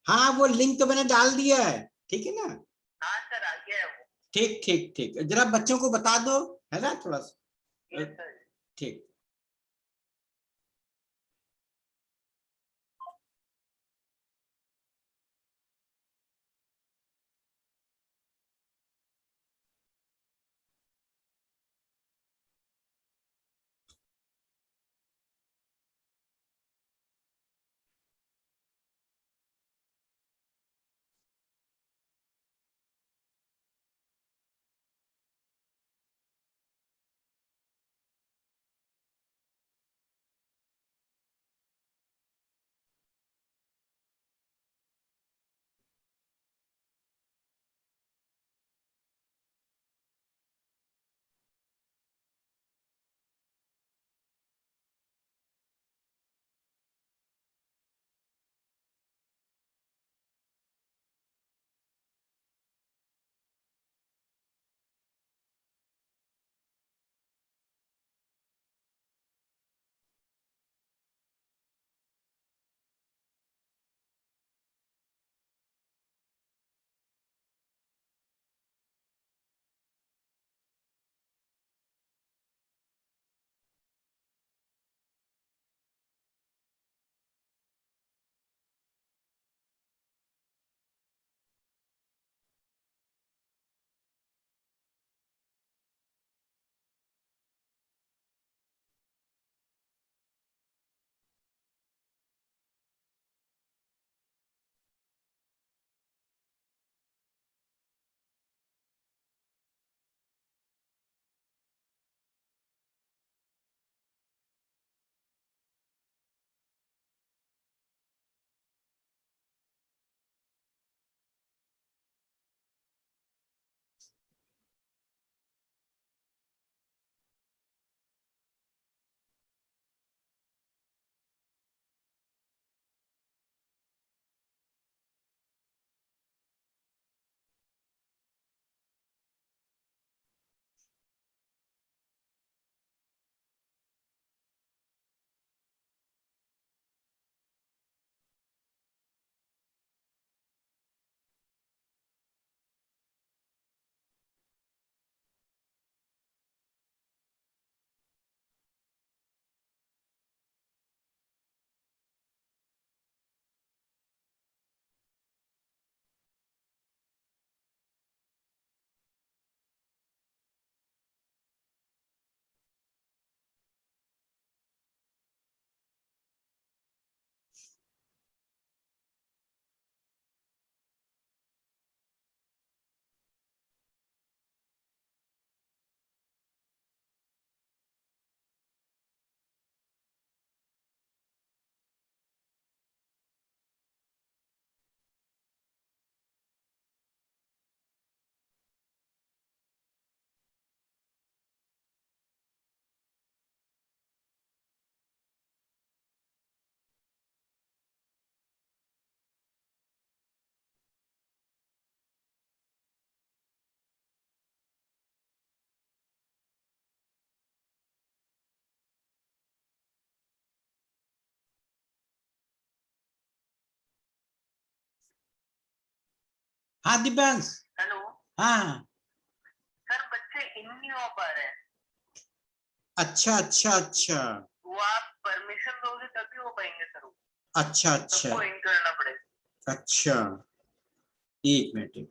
हाँ वो लिंक तो मैंने डाल दिया है, ठीक है ना। हाँ सर आ गया है वो। ठीक ठीक ठीक, जरा बच्चों को बता दो, है ना, थोड़ा सा। ठीक। हाँ दिव्यांश। हेलो। हाँ। सर बच्चे इन नहीं हो पा रहे हैं। अच्छा अच्छा अच्छा। वो आप परमिशन दोगे तभी हो पाएंगे सर वो। अच्छा अच्छा। सबको इन करना पड़ेगा। अच्छा, एक मिनट।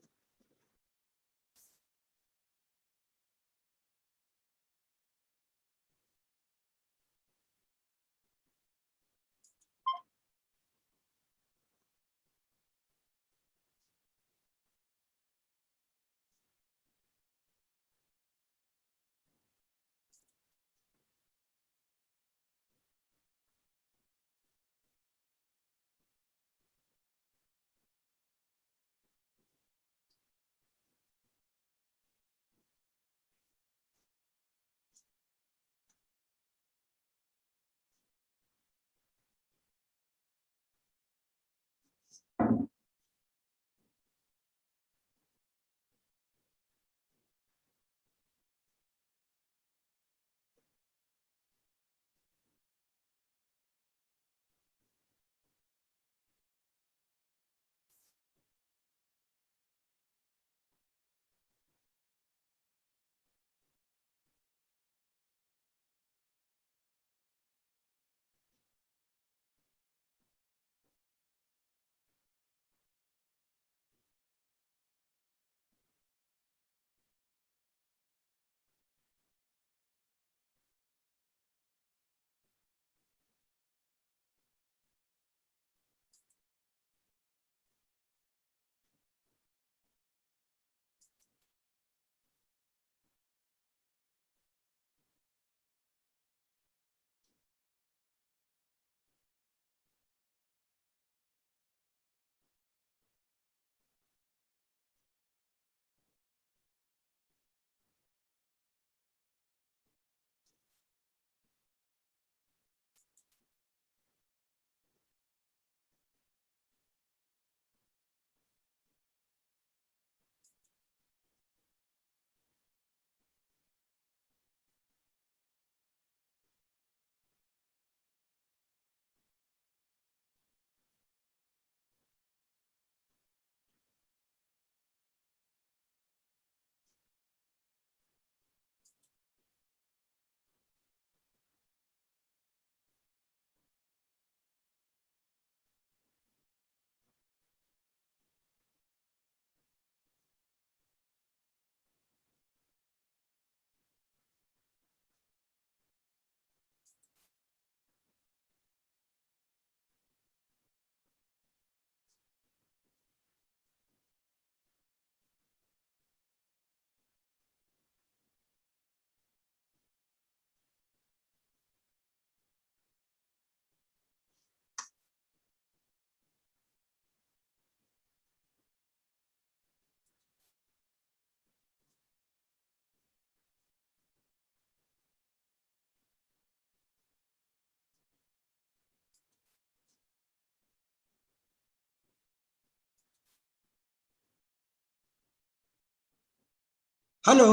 Hello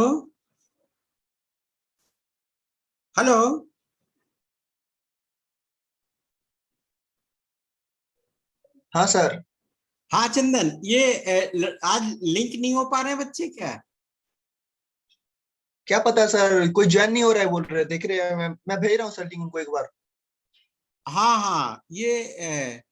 hello. हाँ सर। हाँ चंदन, ये आज लिंक नहीं हो पा रहे हैं बच्चे क्या? क्या पता सर, कोई ज्वाइन नहीं हो रहा है बोल रहे, देख रहे हैं। मैं भेज रहा हूँ सर लिंक उनको एक बार। हाँ हाँ, ये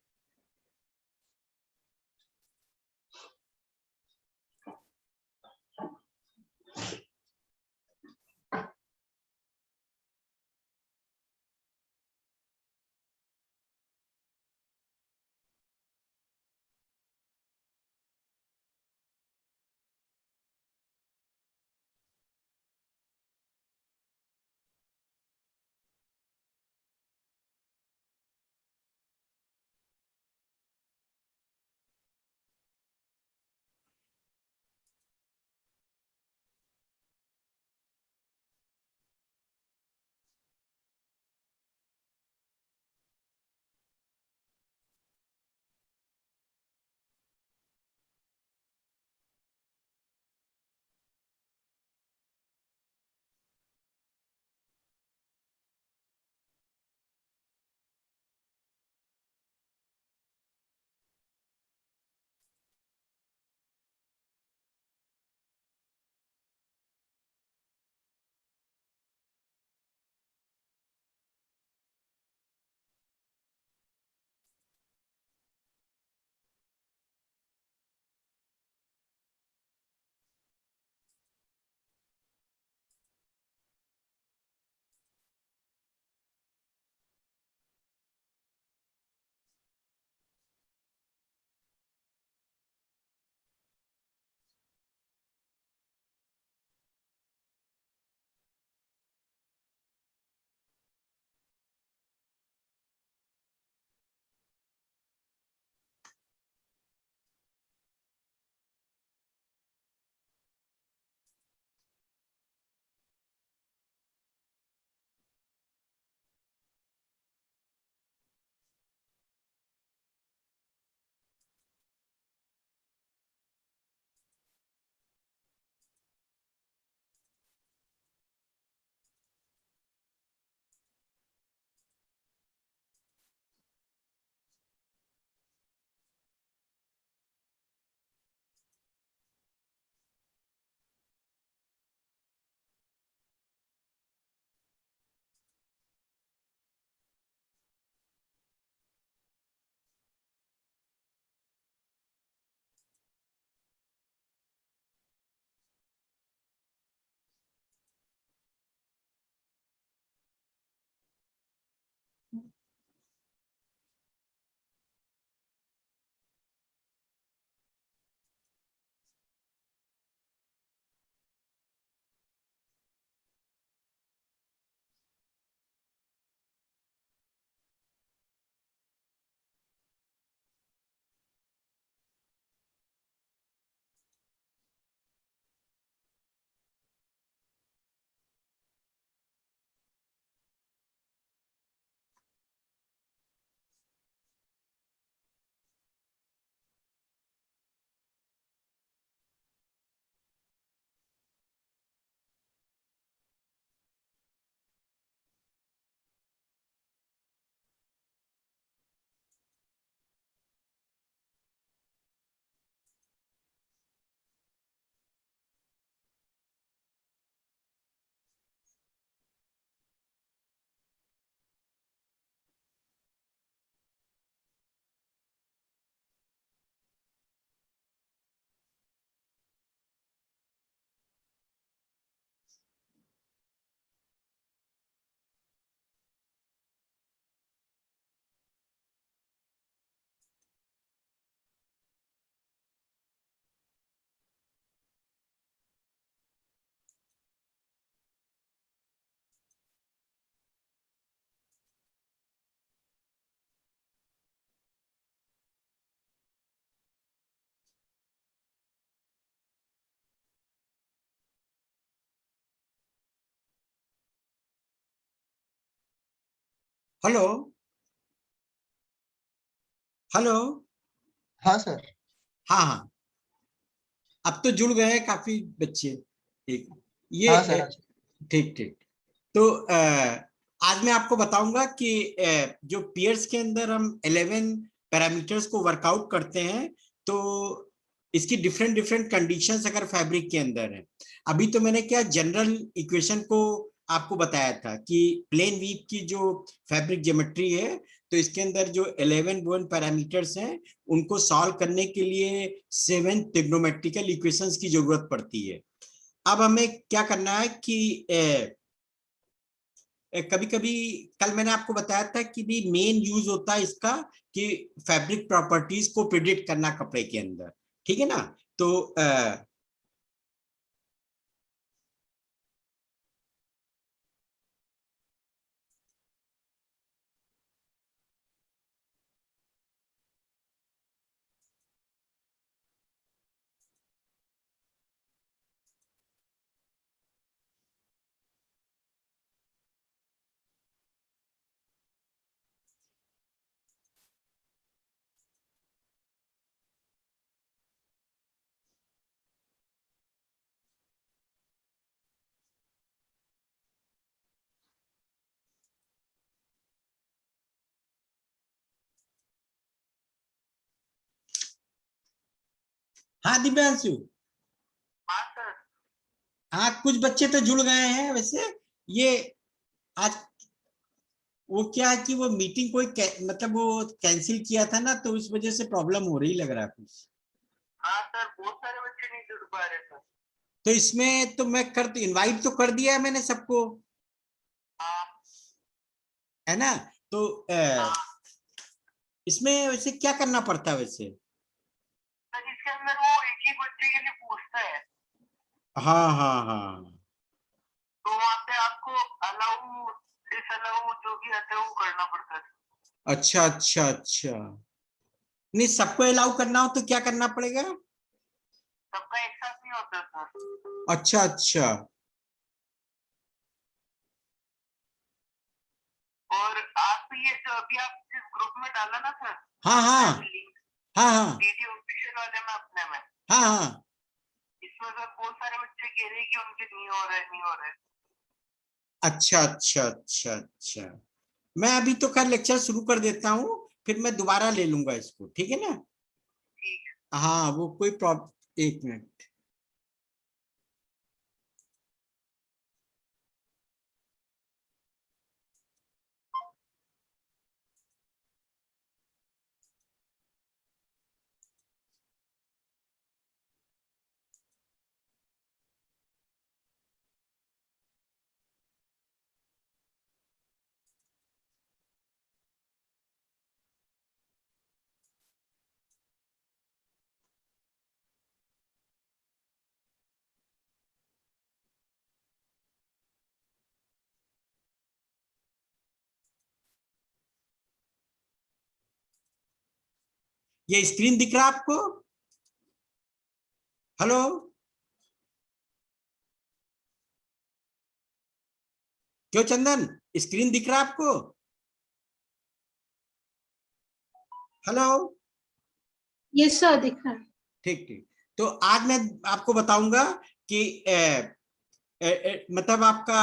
हेलो हेलो। हाँ सर। हाँ हाँ, अब तो जुड़ गए हैं काफी बच्चे ठीक। ये हाँ सर, हाँ सर। ठीक ठीक। तो आज मैं आपको बताऊंगा कि जो पियर्स के अंदर हम 11 पैरामीटर्स को वर्कआउट करते हैं, तो इसकी डिफरेंट डिफरेंट कंडीशंस अगर फैब्रिक के अंदर है। अभी तो मैंने क्या जनरल इक्वेशन को आपको बताया था कि प्लेन वीव की जो फैब्रिक ज्योमेट्री है, तो इसके अंदर जो 11 वन पैरामीटर्स हैं, उनको सॉल्व करने के लिए 7 ट्रिग्नोमेट्रिकल इक्वेशंस की जरूरत पड़ती है। अब हमें क्या करना है कि कभी कभी, कल मैंने आपको बताया था कि भी मेन यूज होता है इसका कि फैब्रिक प्रॉपर्टीज को प्रिडिक्ट करना कपड़े के अंदर, ठीक है ना। तो हाँ दिव्यांशु। हाँ सर। हाँ, कुछ बच्चे तो जुड़ गए हैं वैसे। ये आज वो क्या है कि वो मीटिंग कोई मतलब वो कैंसिल किया था ना, तो उस वजह से प्रॉब्लम हो रही लग रहा है कुछ। हाँ सर, बहुत सारे बच्चे नहीं जुड़ पा रहे सर। तो इसमें तो मैं कर इनवाइट तो कर दिया है मैंने सबको, हाँ। है ना। तो हाँ इसमें वैसे क्या करना पड़ता है वैसे? सर, इसके अंदर वो एक ही बच्चे के लिए पूछता है, हाँ हाँ हाँ। तो वहाँ पे आपको अलाउ डिसअलाउ जो भी आता है वो करना पड़ता है। अच्छा अच्छा अच्छा। नहीं, सबको अलाउ करना हो तो क्या करना पड़ेगा? सबका एक साथ नहीं होता सर। अच्छा अच्छा। और आप ये जो अभी आप जिस ग्रुप में डाला ना सर, हाँ हाँ लिंक हाँ हाँ टीटी ऑफिशियल वाले में अपने में, हाँ हाँ। इसमें सर बहुत सारे बच्चे कह रहे हैं कि उनके नहीं हो रहा है, नहीं हो रहा है। अच्छा अच्छा अच्छा अच्छा। मैं अभी तो खैर लेक्चर शुरू कर देता हूँ, फिर मैं दोबारा ले लूंगा इसको, ठीक है ना। ठीक है। हाँ, वो कोई प्रॉब्लम, एक मिनट। ये स्क्रीन दिख रहा है आपको? हेलो? क्यों चंदन, स्क्रीन दिख रहा है आपको? हेलो? यस सर, दिख रहा है। ठीक ठीक। तो आज मैं आपको बताऊंगा कि मतलब आपका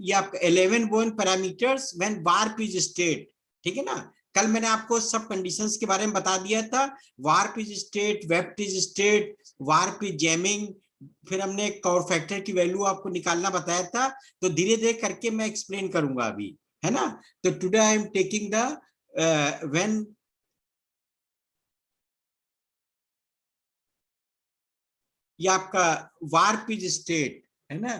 ये आपका 11 bone parameters when warp is state, ठीक है ना। कल मैंने आपको सब कंडीशंस के बारे में बता दिया था। Warp is state, wept is state, warp is jamming, फिर हमने कॉर फैक्टर की वैल्यू आपको निकालना बताया था। तो धीरे धीरे करके मैं एक्सप्लेन करूंगा अभी, है ना। तो today I am taking the when, ये आपका वार्प इज स्टेट, है ना।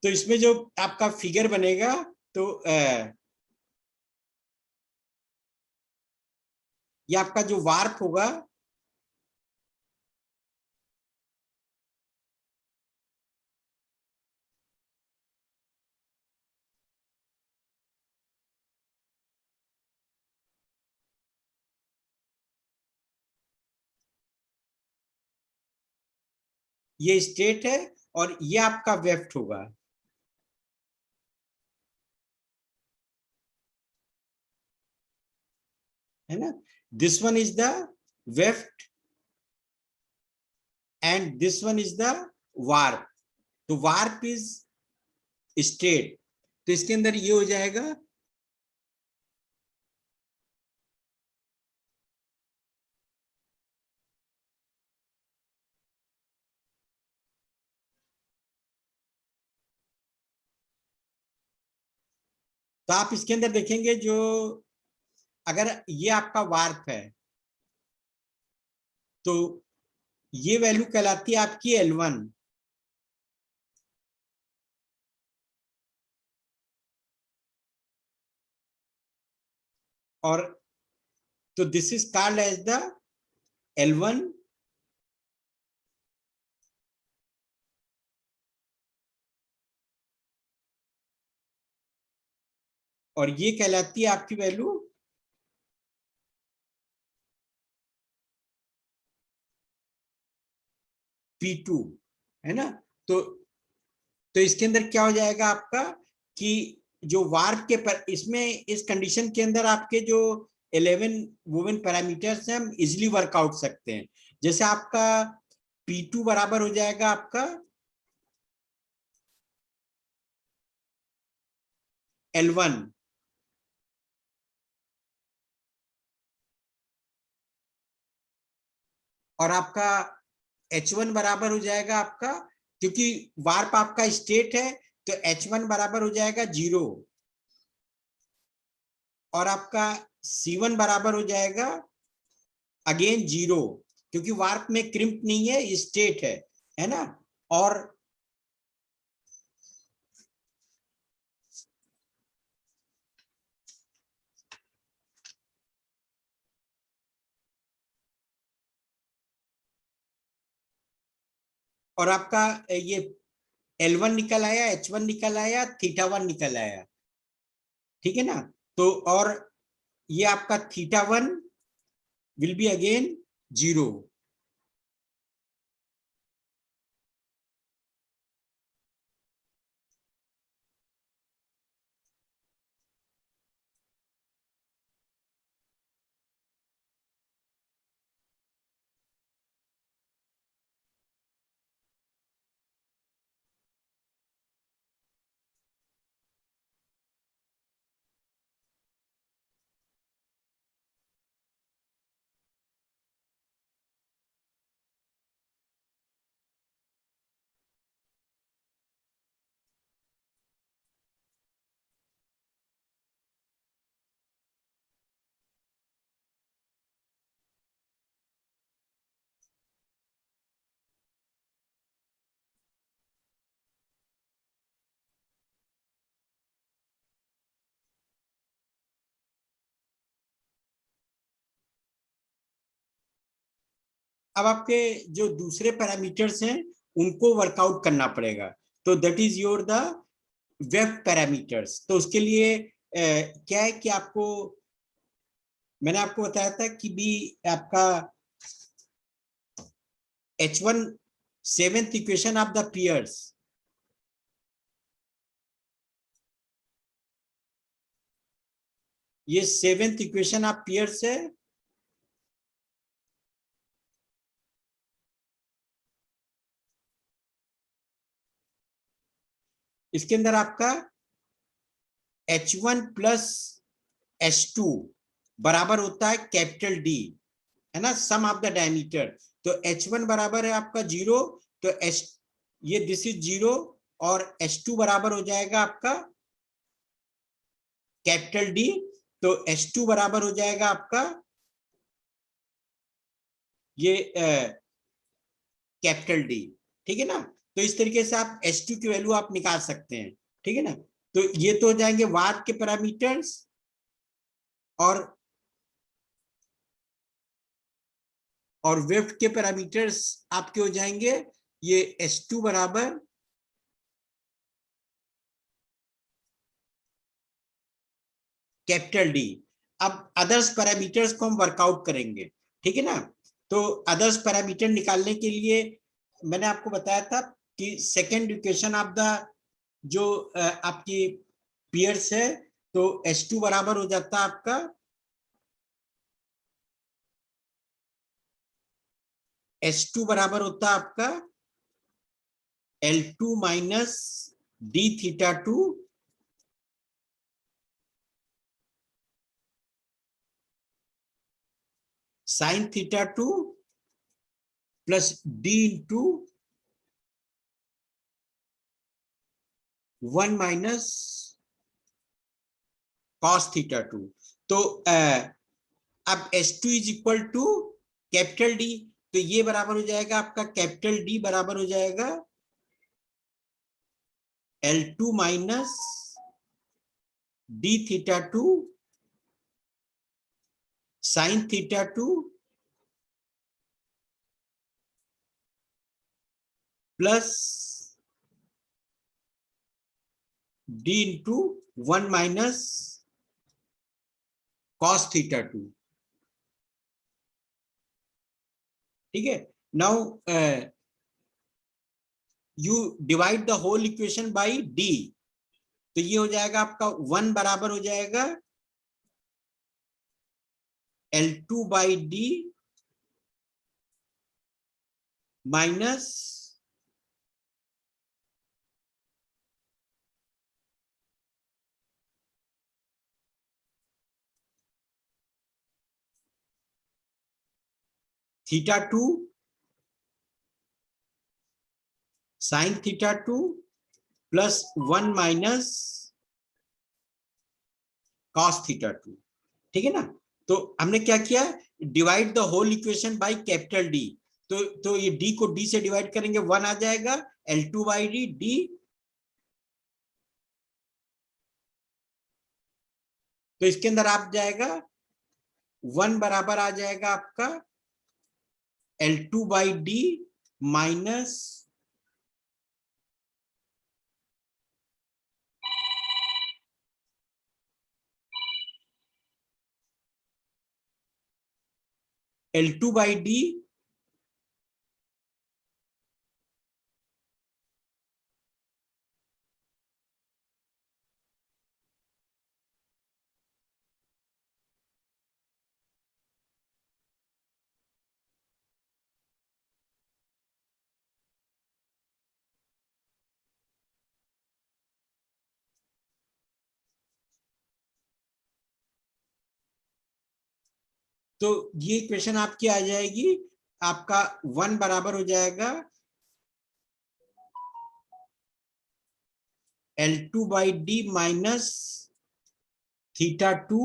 तो इसमें जो आपका फिगर बनेगा, तो ये आपका जो वार्प होगा, ये स्टेट है और ये आपका वेफ्ट होगा, है ना। This one is the weft and this one is the warp. तो वार्प इज स्टेट, तो इसके अंदर ये हो जाएगा तो आप इसके अंदर देखेंगे जो अगर ये आपका वार्प है तो ये वैल्यू कहलाती है आपकी L1, और तो this is called as the L1 और ये कहलाती है आपकी वैल्यू P2, है ना। तो इसके अंदर क्या हो जाएगा आपका कि जो वार्प के पर इसमें इस कंडीशन के अंदर आपके जो 11 वुमेन पैरामीटर्स हैं हम इजिली वर्कआउट सकते हैं। जैसे आपका P2 बराबर हो जाएगा आपका L1 और आपका H1 बराबर हो जाएगा आपका, क्योंकि वार्प आपका स्टेट है तो H1 बराबर हो जाएगा 0 और आपका C1 बराबर हो जाएगा अगेन 0, क्योंकि वार्प में क्रिम्प नहीं है, स्टेट है ना। और आपका ये L1 निकल आया, H1 निकल आया, θ1 निकल आया, ठीक है ना। तो और ये आपका θ1 विल बी अगेन 0। अब आपके जो दूसरे पैरामीटर्स हैं उनको वर्कआउट करना पड़ेगा, तो that is your the web parameters. तो उसके लिए क्या है कि आपको मैंने आपको बताया था कि भी आपका H1 seventh equation of the piers, ये सेवेंथ इक्वेशन ऑफ पियर्स है, इसके अंदर आपका H1 प्लस H2 बराबर होता है कैपिटल D, है ना, सम ऑफ द डायमीटर। तो H1 बराबर है आपका 0, तो H ये दिस इज 0 और H2 बराबर हो जाएगा आपका कैपिटल D, तो H2 बराबर हो जाएगा आपका ये कैपिटल D, ठीक है ना। तो इस तरीके से आप H2 की वैल्यू आप निकाल सकते हैं, ठीक है ना। तो ये तो हो जाएंगे वार्प के पैरामीटर्स, और वेफ्ट के पैरामीटर्स आपके हो जाएंगे ये H2 बराबर कैपिटल D। अब अदर्स पैरामीटर्स को हम वर्कआउट करेंगे, ठीक है ना। तो अदर्स पैरामीटर निकालने के लिए मैंने आपको बताया था कि सेकेंड इक्वेशन ऑफ द जो आपकी पियर्स है, तो H2 बराबर हो जाता है आपका H2 बराबर होता है आपका L2 minus D theta 2 sine theta 2 plus D into 1 minus cos theta 2। तो अब H2 is equal to capital D, तो ये बराबर हो जाएगा आपका कैपिटल डी बराबर हो जाएगा L2 minus D theta 2 sine theta 2 plus D into 1 minus cos theta 2। ठीक है, now you divide the whole equation by D, तो ये हो जाएगा आपका 1 बराबर हो जाएगा L2 by D minus theta 2 sine theta 2 plus 1 minus cos theta 2। ठीक है ना, तो हमने क्या किया, divide the whole equation by capital D, तो ये डी को डी से डिवाइड करेंगे 1 आ जाएगा L2 बाई डी डी, तो इसके अंदर आप जाएगा 1 बराबर आ जाएगा आपका L2 by D minus L2 by D तो ये इक्वेशन आपकी आ जाएगी, आपका 1 बराबर हो जाएगा L2 by D minus theta 2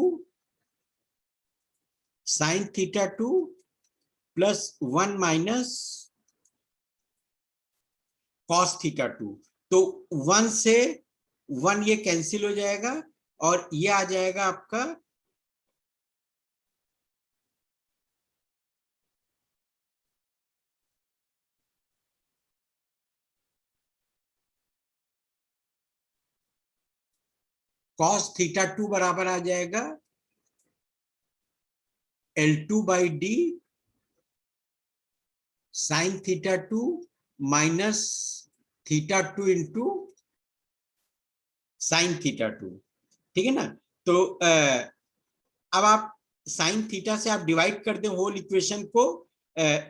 sine theta 2 plus 1 minus cos theta 2। तो 1 से 1 ये कैंसिल हो जाएगा और ये आ जाएगा आपका कॉस थीटा 2 बराबर आ जाएगा L2 by D sign theta 2 minus theta 2 into sine theta 2। ठीक है ना, तो अब आप साइन थीटा से आप डिवाइड कर दें होल इक्वेशन को,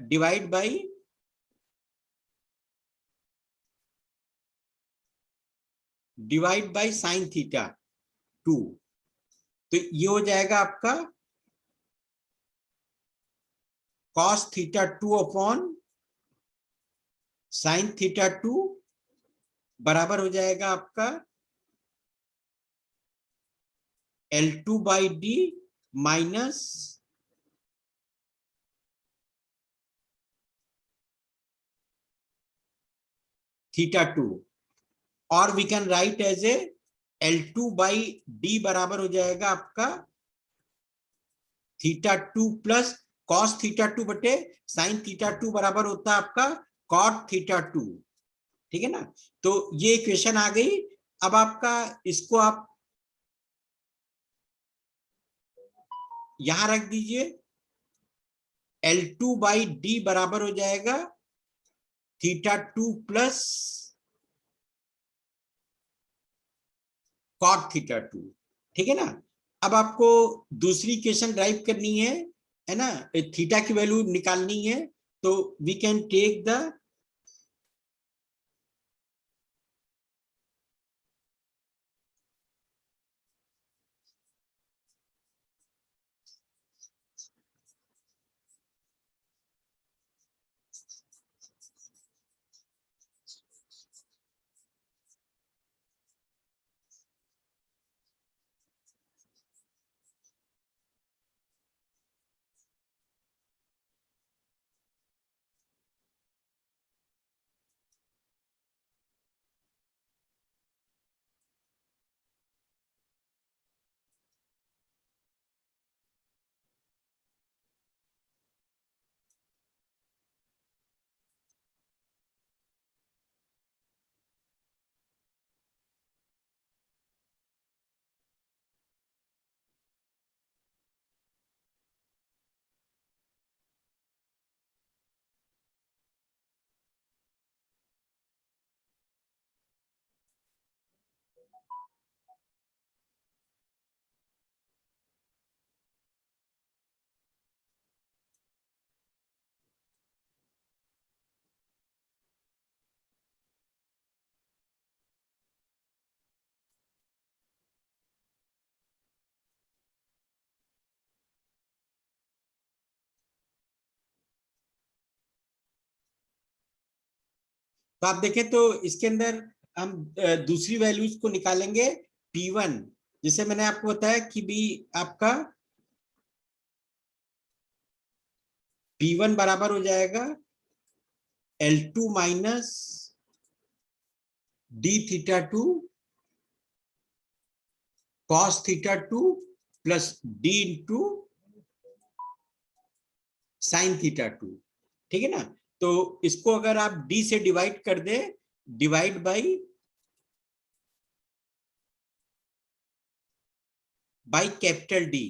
डिवाइड बाई साइन थीटा 2, तो ये हो जाएगा आपका cos theta 2 upon sine theta 2 बराबर हो जाएगा आपका L2 by D minus theta 2, और we can write as a L2 by D बराबर हो जाएगा आपका थीटा 2 प्लस कॉस थीटा 2 बटे साइन थीटा 2 बराबर होता है आपका कॉट थीटा 2। ठीक है ना, तो ये इक्वेशन आ गई। अब आपका इसको आप यहां रख दीजिए, L2 बाई डी बराबर हो जाएगा θ2 प्लस cot θ2, ठीक है ना। अब आपको दूसरी इक्वेशन ड्राइव करनी है ना, थीटा की वैल्यू निकालनी है, तो वी कैन टेक द तो आप देखें तो इसके अंदर हम दूसरी वैल्यूज को निकालेंगे P1, जिसे मैंने आपको बताया कि भी आपका P1 बराबर हो जाएगा L2 minus d θ2 cos θ2 plus d into sin θ2, ठीक है ना। तो इसको अगर आप d से डिवाइड कर दे, डिवाइड बाई कैपिटल D,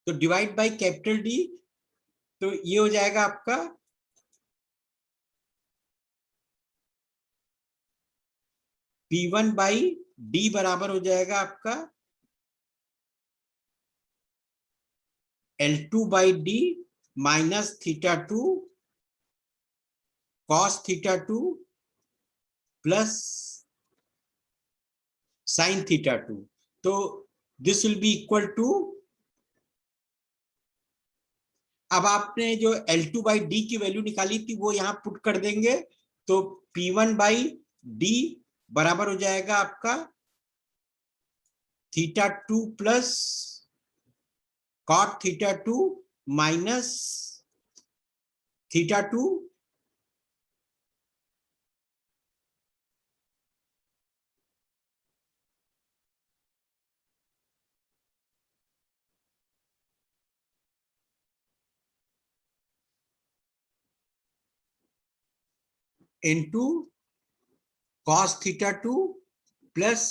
तो डिवाइड बाई कैपिटल D, तो ये हो जाएगा आपका P1 बाई D बराबर हो जाएगा आपका L2 by D minus θ2 cos θ2 plus sin θ2। तो this will be equal to, अब आपने जो L2 बाई डी की वैल्यू निकाली थी वो यहां पुट कर देंगे, तो P1 बाई डी बराबर हो जाएगा आपका θ2 plus cot θ2 minus θ2 into cos θ2 plus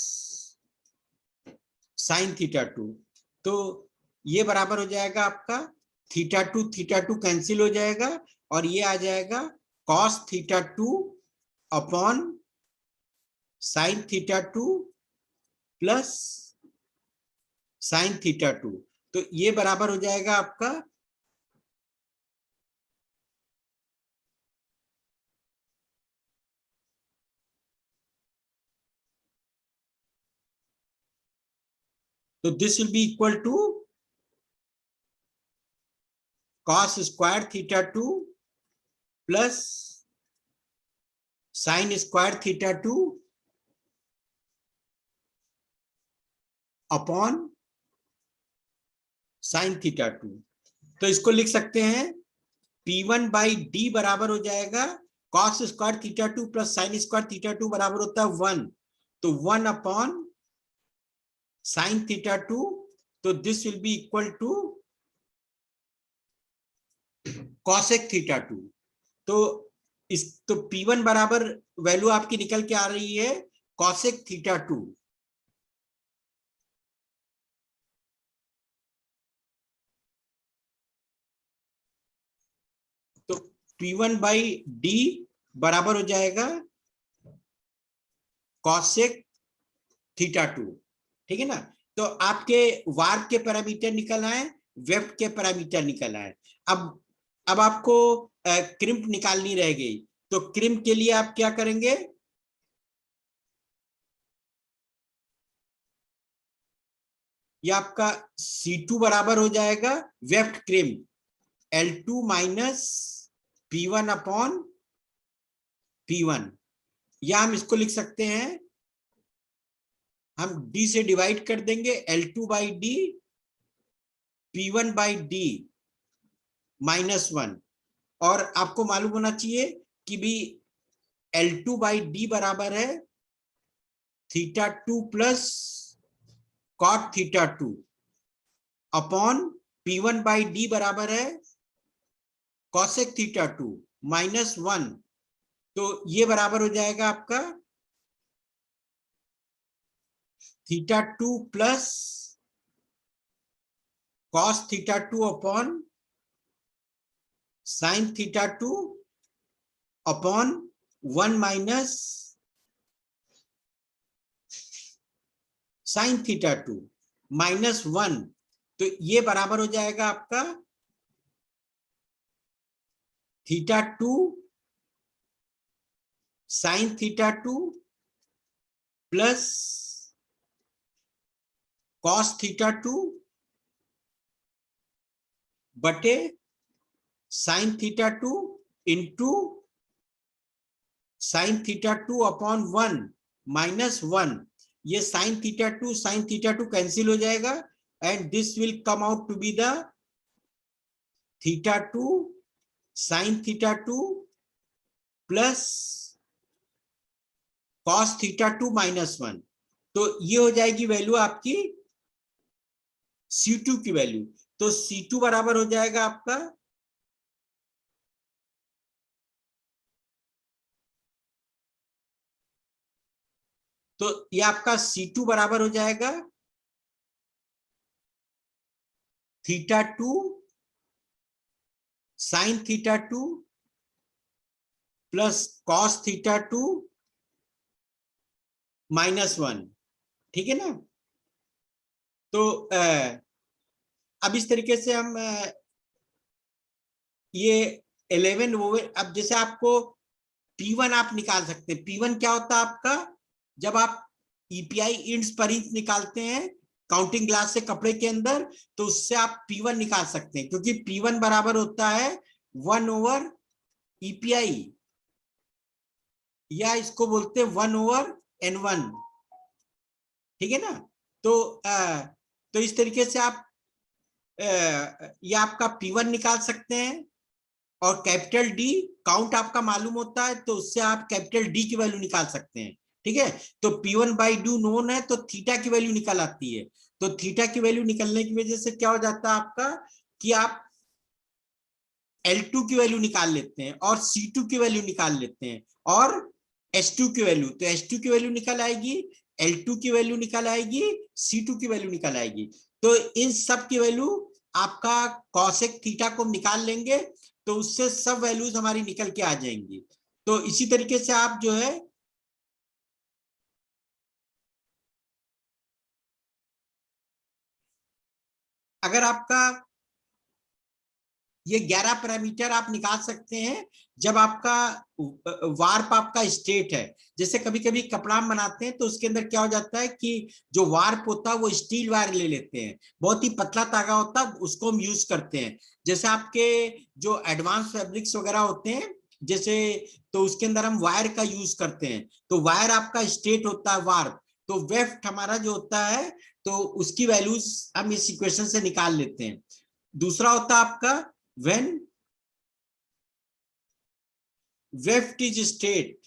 sin θ2। तो ये बराबर हो जाएगा आपका θ2 कैंसिल हो जाएगा, और ये आ जाएगा cos θ2 upon sin θ2 plus sin θ2। तो ये बराबर हो जाएगा आपका तो this will be equal to cos square theta 2 plus sin square theta 2 upon sin theta 2। तो इसको लिख सकते हैं P1 बाई डी बराबर हो जाएगा cos square theta 2 plus sin square theta 2 बराबर होता है 1, तो 1 अपॉन sin थीटा 2, तो this will be equal to cosec theta 2। तो तो P1 बराबर वैल्यू आपकी निकल के आ रही है cosec थीटा 2। तो P1 बाई डी बराबर हो जाएगा cosec थीटा 2, ठीक है ना। तो आपके वार्प के पैरामीटर निकल आए, वेफ्ट के पैरामीटर निकल आए। अब आपको क्रिम्प निकालनी रह गई, तो क्रिम्प के लिए आप क्या करेंगे, ये आपका C2 बराबर हो जाएगा weft crimp L2 minus P1 upon P1, या हम इसको लिख सकते हैं, हम D से डिवाइड कर देंगे L2 by D P1 by D minus 1। और आपको मालूम होना चाहिए कि भी L2 बाई डी बराबर है theta 2 plus cot theta 2 upon P1 by D बराबर है कॉसेक थीटा 2 माइनस 1। तो ये बराबर हो जाएगा आपका theta 2 plus cos theta 2 upon sine theta 2 upon 1 minus sine theta 2 minus 1। तो ये बराबर हो जाएगा आपका theta 2 sine theta 2 plus cos theta 2 बटे sine theta 2 into sine theta 2 upon 1 minus 1। ये साइन थीटा 2 कैंसिल हो जाएगा and this will come out to be the theta 2 sine theta 2 plus cos theta 2 minus 1। तो ये हो जाएगी value आपकी C2 की वैल्यू। तो C2 बराबर हो जाएगा आपका तो ये आपका C2 बराबर हो जाएगा theta 2 sine theta 2 plus cos theta 2 minus 1, ठीक है ना। तो अब इस तरीके से हम ये 11 वो, अब जैसे आपको P1 आप निकाल सकते हैं। P1 क्या होता है आपका, जब आप EPI इंच पर इंच निकालते हैं काउंटिंग ग्लास से कपड़े के अंदर, तो उससे आप P1 निकाल सकते हैं, क्योंकि P1 बराबर होता है 1 ओवर EPI, या इसको बोलते हैं 1 ओवर N1, ठीक है ना। तो इस तरीके से आप ये आपका P1 निकाल सकते हैं। और कैपिटल डी काउंट आपका मालूम होता है, तो उससे आप कैपिटल डी की वैल्यू निकाल सकते हैं, ठीक है। तो P1 बाई डू नोन है, तो थीटा की वैल्यू निकल आती है। तो थीटा की वैल्यू निकलने की वजह से क्या हो जाता है आपका कि आप L2 की वैल्यू निकाल लेते हैं और C2 की वैल्यू निकाल लेते हैं और S2 की वैल्यू, तो S2 की वैल्यू निकल आएगी, L2 की वैल्यू निकल आएगी, C2 की वैल्यू निकल आएगी। तो इन सब की वैल्यू आपका कॉसेक थीटा को निकाल लेंगे, तो उससे सब वैल्यूज हमारी निकल के आ जाएंगी। तो इसी तरीके से आप जो है अगर आपका ये 11 पैरामीटर आप निकाल सकते हैं जब आपका वार्प आपका स्ट्रेट है। जैसे कभी कभी कपड़ा हम बनाते हैं तो उसके अंदर क्या हो जाता है कि जो वार्प होता है वो स्टील वायर ले लेते हैं, बहुत ही पतला धागा होता है, उसको हम यूज करते हैं। जैसे आपके जो एडवांस फैब्रिक्स वगैरह होते हैं जैसे, तो उसके अंदर हम वायर का यूज करते हैं, तो वायर आपका स्ट्रेट होता है वार्प, तो वेफ्ट हमारा जो होता है तो उसकी वैल्यूज हम इस इक्वेशन से निकाल लेते हैं। दूसरा होता है आपका when weft is straight,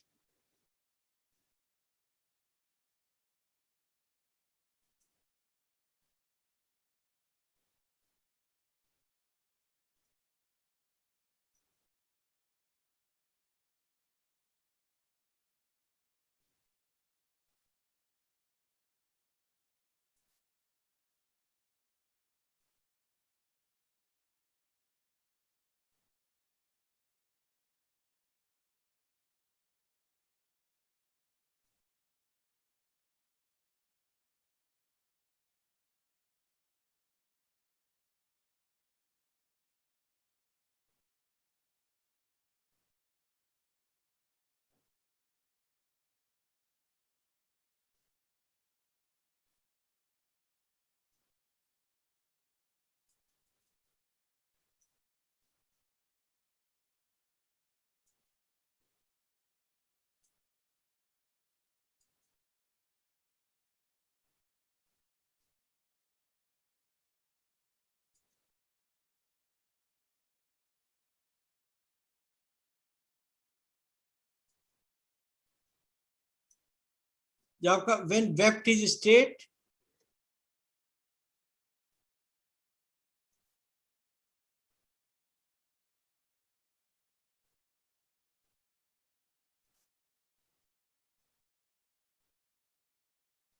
जो आपका when weft is straight,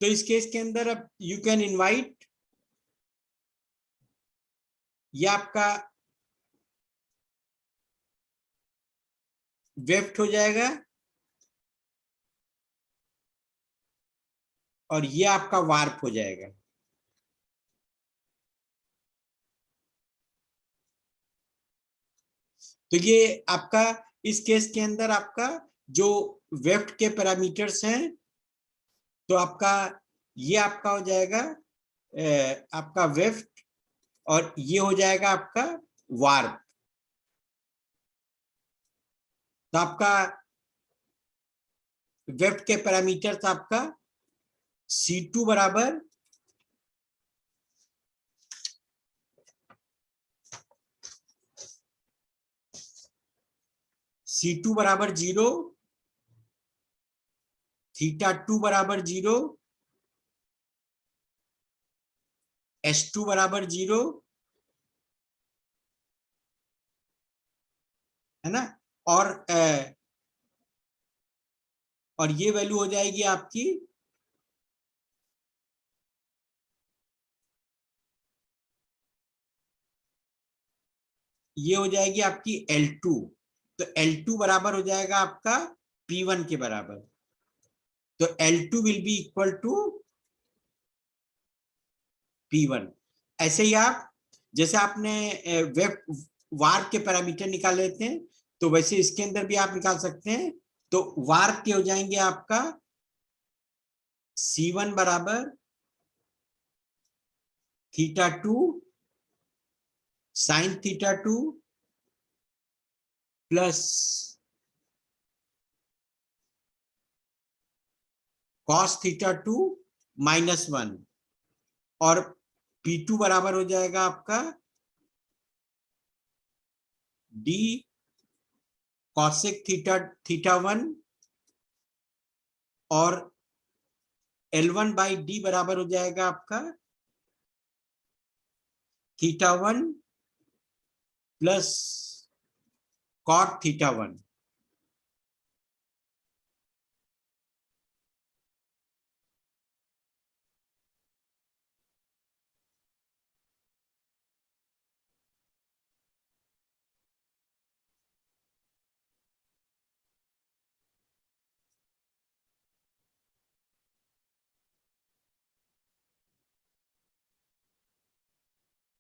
तो इस केस के अंदर अब यू कैन इनवाइट, ये आपका वेफ्ट हो जाएगा और ये आपका वार्प हो जाएगा। तो ये आपका इस केस के अंदर आपका जो वेफ्ट के पैरामीटर्स हैं, तो आपका ये आपका हो जाएगा आपका वेफ्ट और ये हो जाएगा आपका वार्प। तो आपका वेफ्ट के पैरामीटर्स आपका C2 बराबर C2 बराबर 0, θ2 बराबर 0, S2 बराबर 0, है ना, और ये वैल्यू हो जाएगी आपकी ये हो जाएगी आपकी L2। तो L2 बराबर हो जाएगा आपका P1 के बराबर। तो L2 will be equal to P1। ऐसे ही आप जैसे आपने वार्प के पैरामीटर निकाल लेते हैं, तो वैसे इसके अंदर भी आप निकाल सकते हैं। तो वार्प के हो जाएंगे आपका C1 बराबर θ2 sin θ2 प्लस cos θ2 -1, और P2 बराबर हो जाएगा आपका d cosec θ1 और L1 बाई डी बराबर हो जाएगा आपका θ1 प्लस cot θ1।